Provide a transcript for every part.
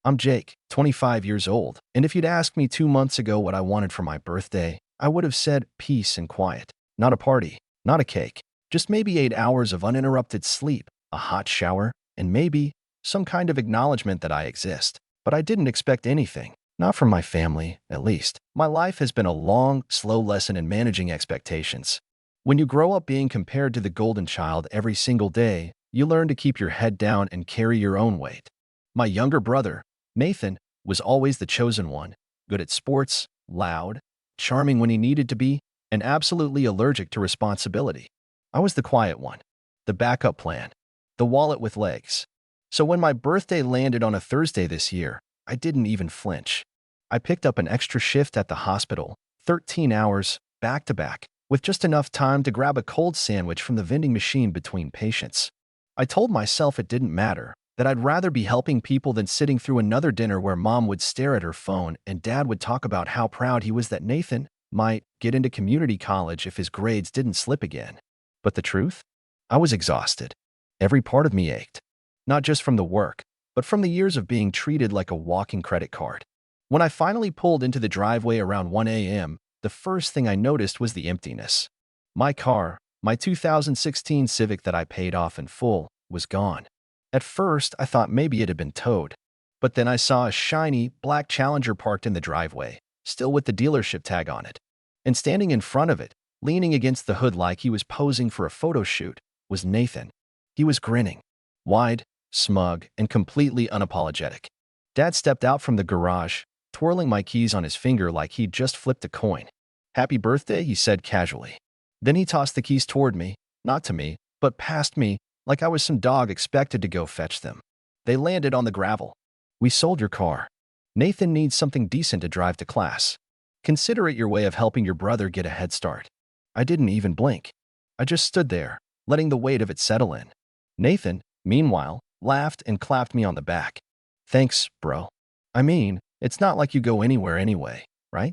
I'm Jake, 25 years old, and if you'd asked me 2 months ago what I wanted for my birthday, I would have said peace and quiet. Not a party, not a cake, just maybe 8 hours of uninterrupted sleep, a hot shower, and maybe some kind of acknowledgement that I exist. But I didn't expect anything, not from my family, at least. My life has been a long, slow lesson in managing expectations. When you grow up being compared to the golden child every single day, you learn to keep your head down and carry your own weight. My younger brother, Nathan, was always the chosen one, good at sports, loud, charming when he needed to be, and absolutely allergic to responsibility. I was the quiet one, the backup plan, the wallet with legs. So when my birthday landed on a Thursday this year, I didn't even flinch. I picked up an extra shift at the hospital, 13 hours, back to back, with just enough time to grab a cold sandwich from the vending machine between patients. I told myself it didn't matter, that I'd rather be helping people than sitting through another dinner where mom would stare at her phone and dad would talk about how proud he was that Nathan might get into community college if his grades didn't slip again. But the truth? I was exhausted. Every part of me ached. Not just from the work, but from the years of being treated like a walking credit card. When I finally pulled into the driveway around 1 a.m., the first thing I noticed was the emptiness. My car, my 2016 Civic that I paid off in full, was gone. At first, I thought maybe it had been towed. But then I saw a shiny, black Challenger parked in the driveway, still with the dealership tag on it. And standing in front of it, leaning against the hood like he was posing for a photo shoot, was Nathan. He was grinning, wide, smug, and completely unapologetic. Dad stepped out from the garage, twirling my keys on his finger like he'd just flipped a coin. "Happy birthday," he said casually. Then he tossed the keys toward me, not to me, but past me, like I was some dog expected to go fetch them. They landed on the gravel. "We sold your car. Nathan needs something decent to drive to class. Consider it your way of helping your brother get a head start." I didn't even blink. I just stood there, letting the weight of it settle in. Nathan, meanwhile, laughed and clapped me on the back. "Thanks, bro. I mean, it's not like you go anywhere anyway, right?"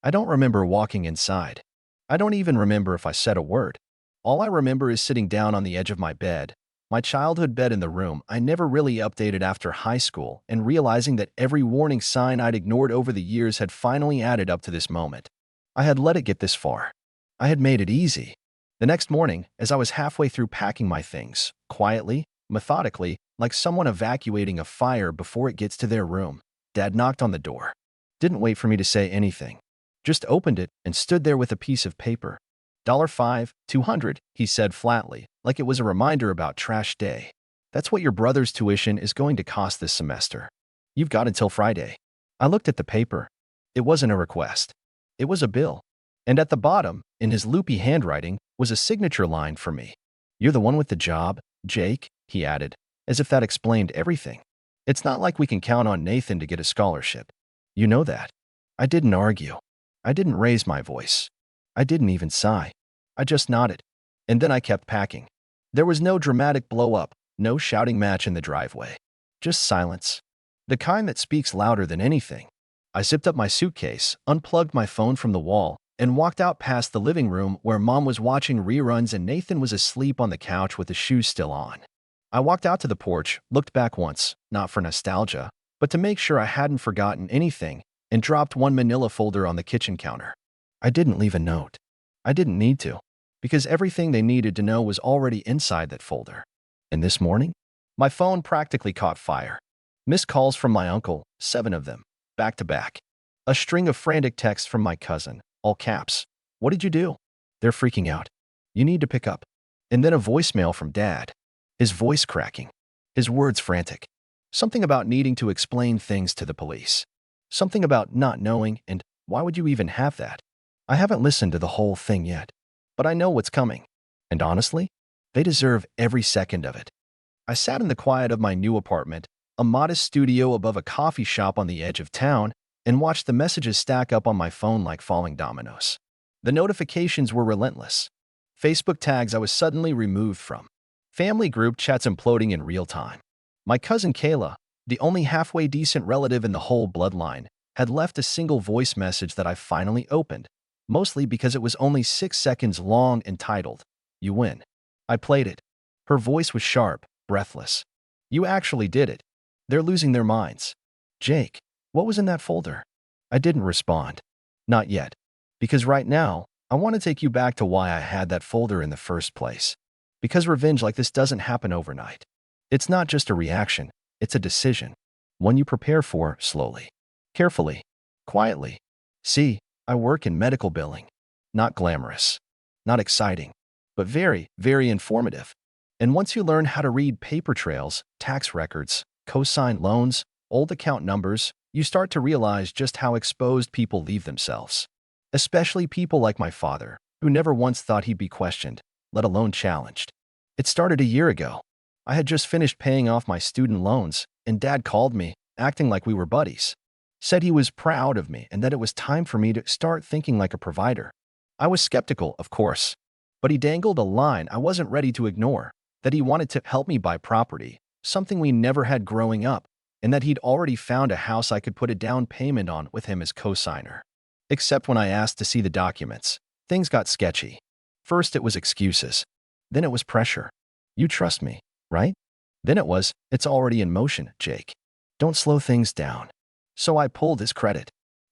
I don't remember walking inside. I don't even remember if I said a word. All I remember is sitting down on the edge of my bed, my childhood bed in the room I never really updated after high school, and realizing that every warning sign I'd ignored over the years had finally added up to this moment. I had let it get this far. I had made it easy. The next morning, as I was halfway through packing my things, quietly, methodically, like someone evacuating a fire before it gets to their room, Dad knocked on the door. Didn't wait for me to say anything. Just opened it and stood there with a piece of paper. $5, 200, he said flatly, like it was a reminder about trash day. "That's what your brother's tuition is going to cost this semester. You've got until Friday." I looked at the paper. It wasn't a request. It was a bill. And at the bottom, in his loopy handwriting, was a signature line for me. "You're the one with the job, Jake," he added, as if that explained everything. "It's not like we can count on Nathan to get a scholarship. You know that." I didn't argue. I didn't raise my voice. I didn't even sigh. I just nodded. And then I kept packing. There was no dramatic blow-up, no shouting match in the driveway. Just silence. The kind that speaks louder than anything. I zipped up my suitcase, unplugged my phone from the wall, and walked out past the living room where Mom was watching reruns and Nathan was asleep on the couch with the shoes still on. I walked out to the porch, looked back once, not for nostalgia, but to make sure I hadn't forgotten anything, and dropped one manila folder on the kitchen counter. I didn't leave a note. I didn't need to, because everything they needed to know was already inside that folder. And this morning, my phone practically caught fire. Missed calls from my uncle, 7 of them, back to back. A string of frantic texts from my cousin, all caps. "What did you do?" "They're freaking out. You need to pick up." And then a voicemail from Dad. His voice cracking. His words frantic. Something about needing to explain things to the police. Something about not knowing, and why would you even have that? I haven't listened to the whole thing yet, but I know what's coming. And honestly, they deserve every second of it. I sat in the quiet of my new apartment, a modest studio above a coffee shop on the edge of town, and watched the messages stack up on my phone like falling dominoes. The notifications were relentless. Facebook tags I was suddenly removed from. Family group chats imploding in real time. My cousin Kayla, the only halfway decent relative in the whole bloodline, had left a single voice message that I finally opened, mostly because it was only 6 seconds long and titled, "You win." I played it. Her voice was sharp, breathless. "You actually did it. They're losing their minds. Jake, what was in that folder? I didn't respond. Not yet. Because right now, I want to take you back to why I had that folder in the first place. Because revenge like this doesn't happen overnight. It's not just a reaction, it's a decision. One you prepare for slowly, carefully, quietly. See, I work in medical billing. Not glamorous, not exciting, but very, very informative. And once you learn how to read paper trails, tax records, co-signed loans, old account numbers, you start to realize just how exposed people leave themselves. Especially people like my father, who never once thought he'd be questioned, let alone challenged. It started a year ago. I had just finished paying off my student loans, and Dad called me, acting like we were buddies. Said he was proud of me and that it was time for me to start thinking like a provider. I was skeptical, of course, but he dangled a line I wasn't ready to ignore, that he wanted to help me buy property, something we never had growing up, and that he'd already found a house I could put a down payment on with him as co-signer. Except when I asked to see the documents, things got sketchy. First it was excuses. Then it was pressure. You trust me, right? Then it was, it's already in motion, Jake. Don't slow things down. So I pulled his credit.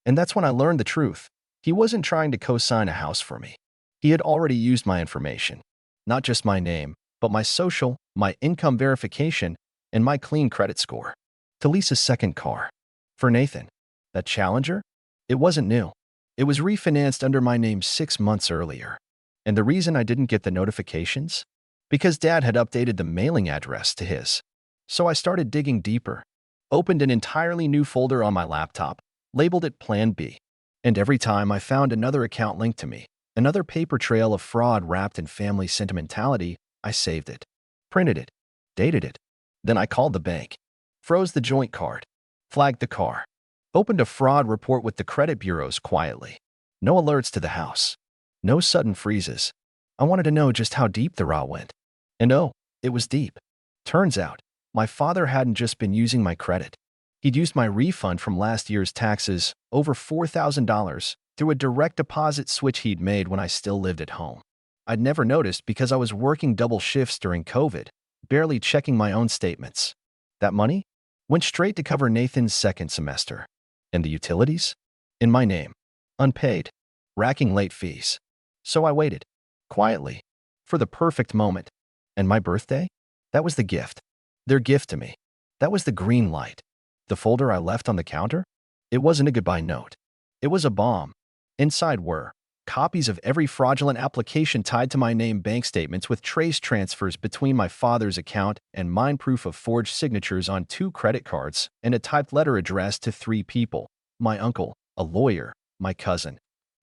And that's when I learned the truth. He wasn't trying to co-sign a house for me. He had already used my information. Not just my name, but my social, my income verification, and my clean credit score. To lease a second car. For Nathan. That Challenger? It wasn't new. It was refinanced under my name 6 months earlier. And the reason I didn't get the notifications? Because Dad had updated the mailing address to his. So I started digging deeper. Opened an entirely new folder on my laptop, labeled it Plan B. And every time I found another account linked to me, another paper trail of fraud wrapped in family sentimentality, I saved it, printed it, dated it. Then I called the bank, froze the joint card, flagged the car, opened a fraud report with the credit bureaus quietly. No alerts to the house. No sudden freezes. I wanted to know just how deep the rot went. And oh, it was deep. Turns out, my father hadn't just been using my credit. He'd used my refund from last year's taxes, over $4,000, through a direct deposit switch he'd made when I still lived at home. I'd never noticed because I was working double shifts during COVID, barely checking my own statements. That money went straight to cover Nathan's second semester. And the utilities? In my name. Unpaid. Racking late fees. So I waited, quietly, for the perfect moment. And my birthday? That was the gift. Their gift to me. That was the green light. The folder I left on the counter? It wasn't a goodbye note. It was a bomb. Inside were copies of every fraudulent application tied to my name, bank statements with trace transfers between my father's account and mine, proof of forged signatures on 2 credit cards, and a typed letter addressed to 3 people: my uncle, a lawyer, my cousin,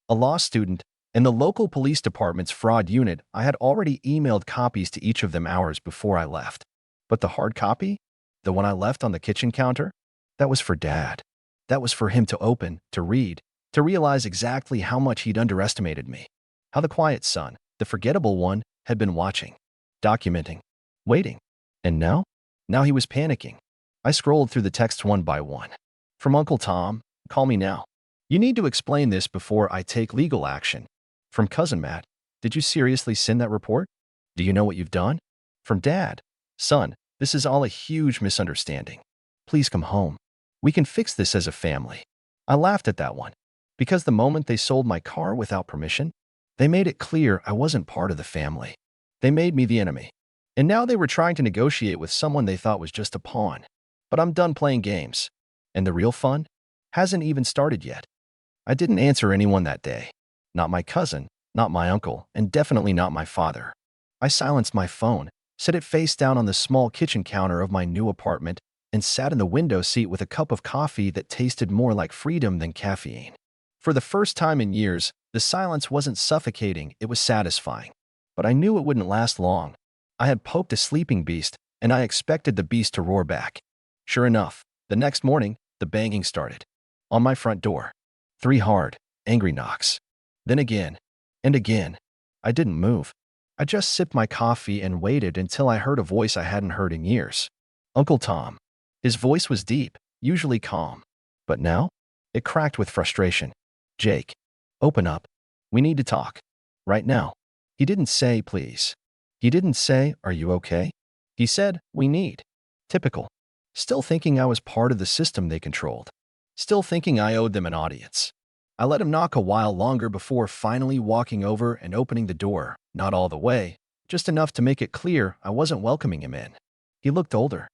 a law student, and the local police department's fraud unit. I had already emailed copies to each of them hours before I left. But the hard copy? The one I left on the kitchen counter? That was for Dad. That was for him to open, to read, to realize exactly how much he'd underestimated me. How the quiet son, the forgettable one, had been watching, documenting, waiting. And now? Now he was panicking. I scrolled through the texts one by one. From Uncle Tom, call me now. You need to explain this before I take legal action. From Cousin Matt, did you seriously send that report? Do you know what you've done? From Dad, son, this is all a huge misunderstanding. Please come home. We can fix this as a family. I laughed at that one. Because the moment they sold my car without permission, they made it clear I wasn't part of the family. They made me the enemy. And now they were trying to negotiate with someone they thought was just a pawn. But I'm done playing games. And the real fun hasn't even started yet. I didn't answer anyone that day. Not my cousin, not my uncle, and definitely not my father. I silenced my phone, set it face down on the small kitchen counter of my new apartment, and sat in the window seat with a cup of coffee that tasted more like freedom than caffeine. For the first time in years, the silence wasn't suffocating, it was satisfying. But I knew it wouldn't last long. I had poked a sleeping beast, and I expected the beast to roar back. Sure enough, the next morning, the banging started. On my front door. 3 hard, angry knocks. Then again, and again. I didn't move. I just sipped my coffee and waited until I heard a voice I hadn't heard in years. Uncle Tom. His voice was deep, usually calm. But now, it cracked with frustration. Jake, open up. We need to talk. Right now. He didn't say, please. He didn't say, are you okay? He said, we need. Typical. still thinking I was part of the system they controlled, still thinking I owed them an audience. I let him knock a while longer before finally walking over and opening the door, not all the way, just enough to make it clear I wasn't welcoming him in. He looked older,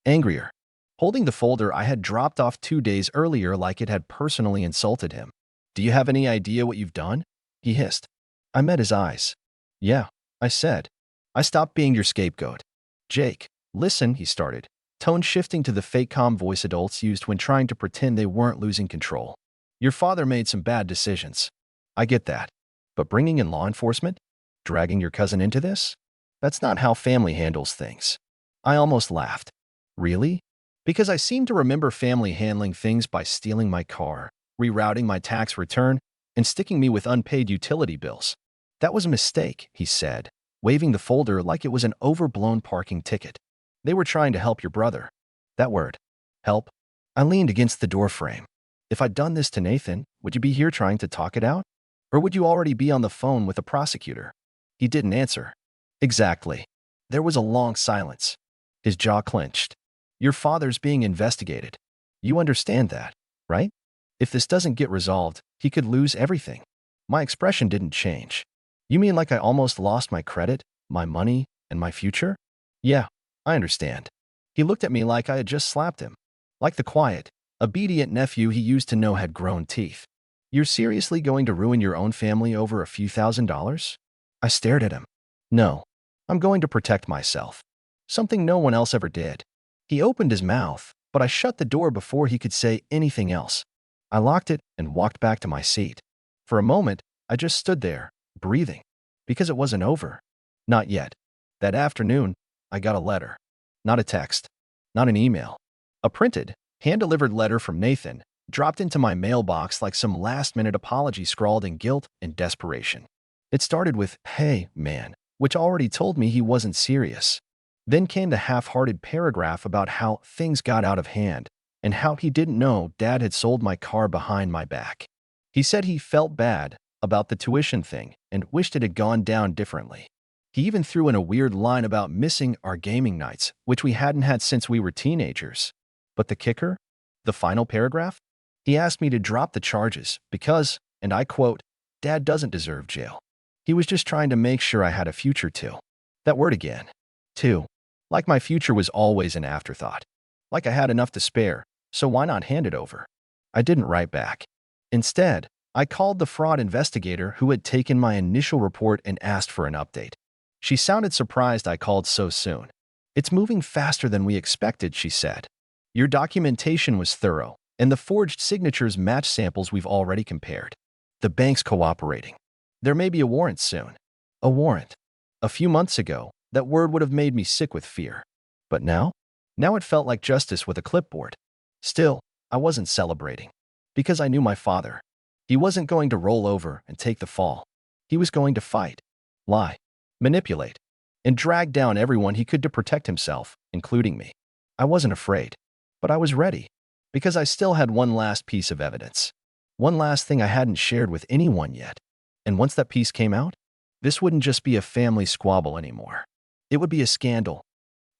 angrier, holding the folder I had dropped off 2 days earlier like it had personally insulted him. "Do you have any idea what you've done?" he hissed. I met his eyes. "Yeah," I said. "I stopped being your scapegoat." "Jake, listen," he started, tone shifting to the fake calm voice adults used when trying to pretend they weren't losing control. "Your father made some bad decisions. I get that. But bringing in law enforcement? Dragging your cousin into this? That's not how family handles things." I almost laughed. "Really?" Because I seem to remember family handling things by stealing my car, rerouting my tax return, and sticking me with unpaid utility bills. "That was a mistake," he said, waving the folder like it was an overblown parking ticket. "They were trying to help your brother." That word, help. I leaned against the doorframe. If I'd done this to Nathan, would you be here trying to talk it out? Or would you already be on the phone with a prosecutor? He didn't answer. Exactly. There was a long silence. His jaw clenched. "Your father's being investigated. You understand that, right? If this doesn't get resolved, he could lose everything." My expression didn't change. "You mean like I almost lost my credit, my money, and my future?" "Yeah, I understand." He looked at me like I had just slapped him. Like the quiet, obedient nephew he used to know had grown teeth. "You're seriously going to ruin your own family over a few $1,000s?" I stared at him. "No, I'm going to protect myself. Something no one else ever did." He opened his mouth, but I shut the door before he could say anything else. I locked it and walked back to my seat. For a moment, I just stood there, breathing, because it wasn't over. Not yet. That afternoon, I got a letter. Not a text. Not an email. A printed, hand-delivered letter from Nathan, dropped into my mailbox like some last-minute apology scrawled in guilt and desperation. It started with, "Hey, man," which already told me he wasn't serious. Then came the half-hearted paragraph about how things got out of hand and how he didn't know Dad had sold my car behind my back. He said he felt bad about the tuition thing and wished it had gone down differently. He even threw in a weird line about missing our gaming nights, which we hadn't had since we were teenagers. But the kicker? The final paragraph? He asked me to drop the charges because, and I quote, "Dad doesn't deserve jail. He was just trying to make sure I had a future too." That word again. Too. Like my future was always an afterthought. Like I had enough to spare, so why not hand it over? I didn't write back. Instead, I called the fraud investigator who had taken my initial report and asked for an update. She sounded surprised I called so soon. "It's moving faster than we expected," she said. "Your documentation was thorough, and the forged signatures match samples we've already compared. The bank's cooperating. There may be a warrant soon." A warrant. A few months ago, that word would have made me sick with fear. But now? Now it felt like justice with a clipboard. Still, I wasn't celebrating. Because I knew my father. He wasn't going to roll over and take the fall. He was going to fight, lie, manipulate, and drag down everyone he could to protect himself, including me. I wasn't afraid, but I was ready. Because I still had one last piece of evidence. One last thing I hadn't shared with anyone yet. And once that piece came out, this wouldn't just be a family squabble anymore. It would be a scandal.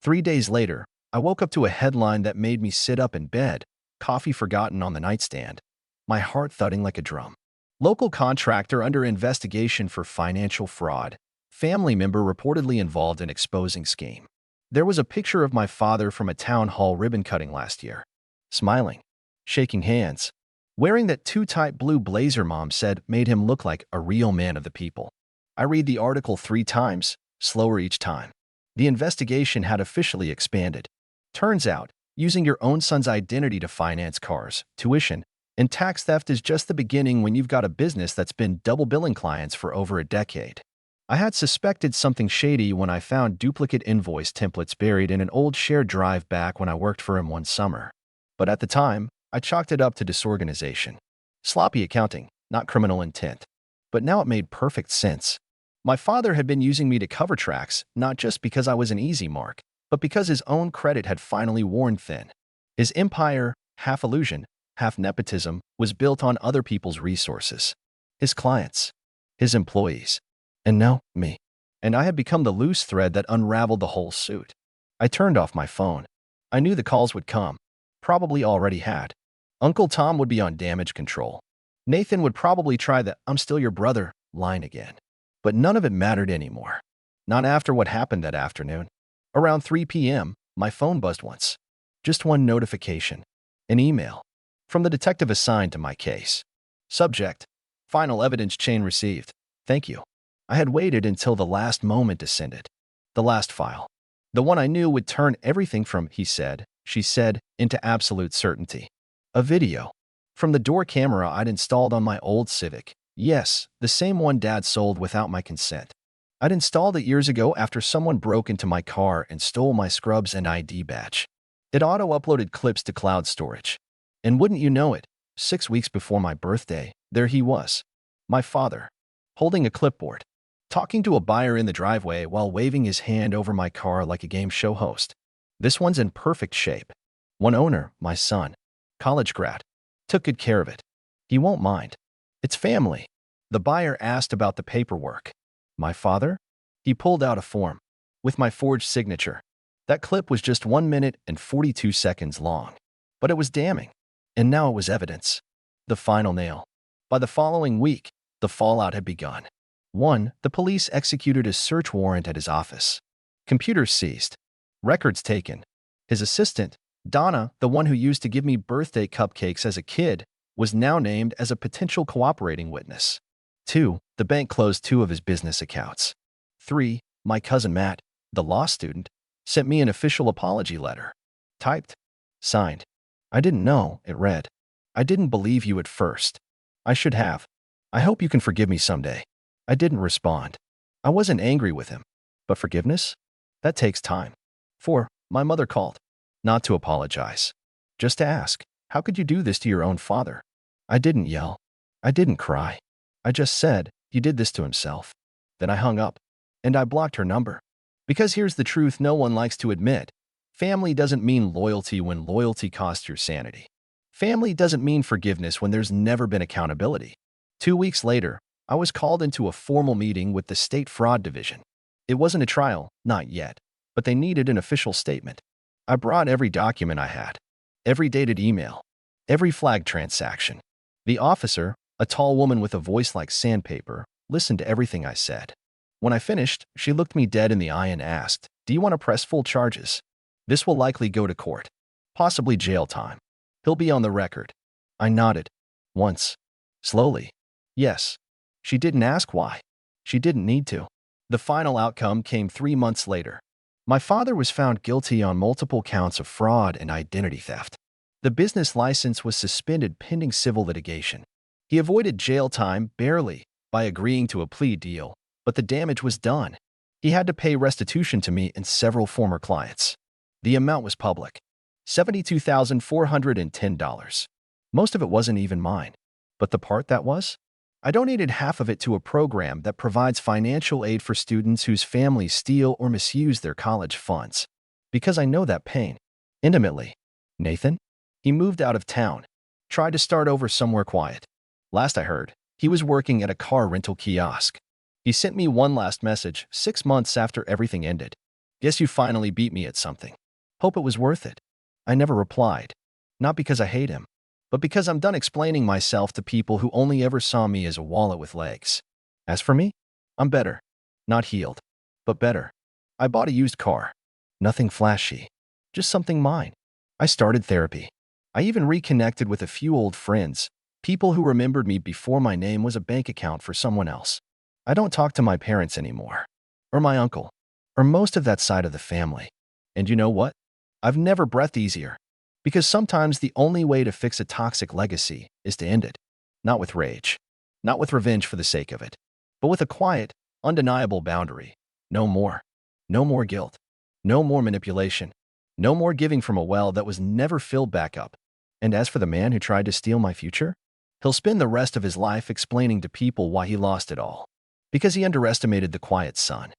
3 days later, I woke up to a headline that made me sit up in bed, coffee forgotten on the nightstand, my heart thudding like a drum. Local contractor under investigation for financial fraud. Family member reportedly involved in exposing scheme. There was a picture of my father from a town hall ribbon cutting last year. Smiling, shaking hands, wearing that too tight blue blazer Mom said made him look like a real man of the people. I read the article 3 times, slower each time. The investigation had officially expanded. Turns out, using your own son's identity to finance cars, tuition, and tax theft is just the beginning when you've got a business that's been double billing clients for over a decade. I had suspected something shady when I found duplicate invoice templates buried in an old shared drive back when I worked for him one summer. But at the time, I chalked it up to disorganization. Sloppy accounting, not criminal intent. But now it made perfect sense. My father had been using me to cover tracks, not just because I was an easy mark, but because his own credit had finally worn thin. His empire, half illusion, half nepotism, was built on other people's resources. His clients, his employees, and now me. And I had become the loose thread that unraveled the whole suit. I turned off my phone. I knew the calls would come. Probably already had. Uncle Tom would be on damage control. Nathan would probably try the "I'm still your brother" line again. But none of it mattered anymore. Not after what happened that afternoon. Around 3 p.m., my phone buzzed once. Just one notification. An email. From the detective assigned to my case. Subject: Final evidence chain received. Thank you. I had waited until the last moment to send it. The last file. The one I knew would turn everything from "he said, she said" into absolute certainty. A video. From the door camera I'd installed on my old Civic. Yes, the same one Dad sold without my consent. I'd installed it years ago after someone broke into my car and stole my scrubs and ID badge. It auto-uploaded clips to cloud storage. And wouldn't you know it, 6 weeks before my birthday, there he was. My father. Holding a clipboard. Talking to a buyer in the driveway while waving his hand over my car like a game show host. This one's in perfect shape. One owner, my son. College grad. Took good care of it. He won't mind. It's family. The buyer asked about the paperwork. My father? He pulled out a form. With my forged signature. That clip was just 1 minute and 42 seconds long. But it was damning. And now it was evidence. The final nail. By the following week, the fallout had begun. 1. The police executed a search warrant at his office. Computers seized. Records taken. His assistant, Donna, the one who used to give me birthday cupcakes as a kid, was now named as a potential cooperating witness. 2. The bank closed 2 of his business accounts. 3. My cousin Matt, the law student, sent me an official apology letter. Typed. Signed. I didn't know, it read. I didn't believe you at first. I should have. I hope you can forgive me someday. I didn't respond. I wasn't angry with him. But forgiveness? That takes time. 4. My mother called. Not to apologize. Just to ask, how could you do this to your own father? I didn't yell. I didn't cry. I just said, he did this to himself. Then I hung up. And I blocked her number. Because here's the truth no one likes to admit. Family doesn't mean loyalty when loyalty costs your sanity. Family doesn't mean forgiveness when there's never been accountability. 2 weeks later, I was called into a formal meeting with the State Fraud Division. It wasn't a trial, not yet, but they needed an official statement. I brought every document I had, every dated email, every flagged transaction. The officer, a tall woman with a voice like sandpaper, listened to everything I said. When I finished, she looked me dead in the eye and asked, "Do you want to press full charges? This will likely go to court. Possibly jail time. He'll be on the record." I nodded. Once. Slowly. Yes. She didn't ask why. She didn't need to. The final outcome came 3 months later. My father was found guilty on multiple counts of fraud and identity theft. The business license was suspended pending civil litigation. He avoided jail time barely by agreeing to a plea deal, but the damage was done. He had to pay restitution to me and several former clients. The amount was public. $72,410. Most of it wasn't even mine. But the part that was? I donated half of it to a program that provides financial aid for students whose families steal or misuse their college funds. Because I know that pain. Intimately. Nathan? He moved out of town. Tried to start over somewhere quiet. Last I heard, he was working at a car rental kiosk. He sent me one last message 6 months after everything ended. "Guess you finally beat me at something. Hope it was worth it." I never replied. Not because I hate him, but because I'm done explaining myself to people who only ever saw me as a wallet with legs. As for me, I'm better. Not healed, but better. I bought a used car. Nothing flashy. Just something mine. I started therapy. I even reconnected with a few old friends, people who remembered me before my name was a bank account for someone else. I don't talk to my parents anymore. Or my uncle. Or most of that side of the family. And you know what? I've never breathed easier. Because sometimes the only way to fix a toxic legacy is to end it. Not with rage. Not with revenge for the sake of it. But with a quiet, undeniable boundary. No more. No more guilt. No more manipulation. No more giving from a well that was never filled back up. And as for the man who tried to steal my future, he'll spend the rest of his life explaining to people why he lost it all. Because he underestimated the quiet sun.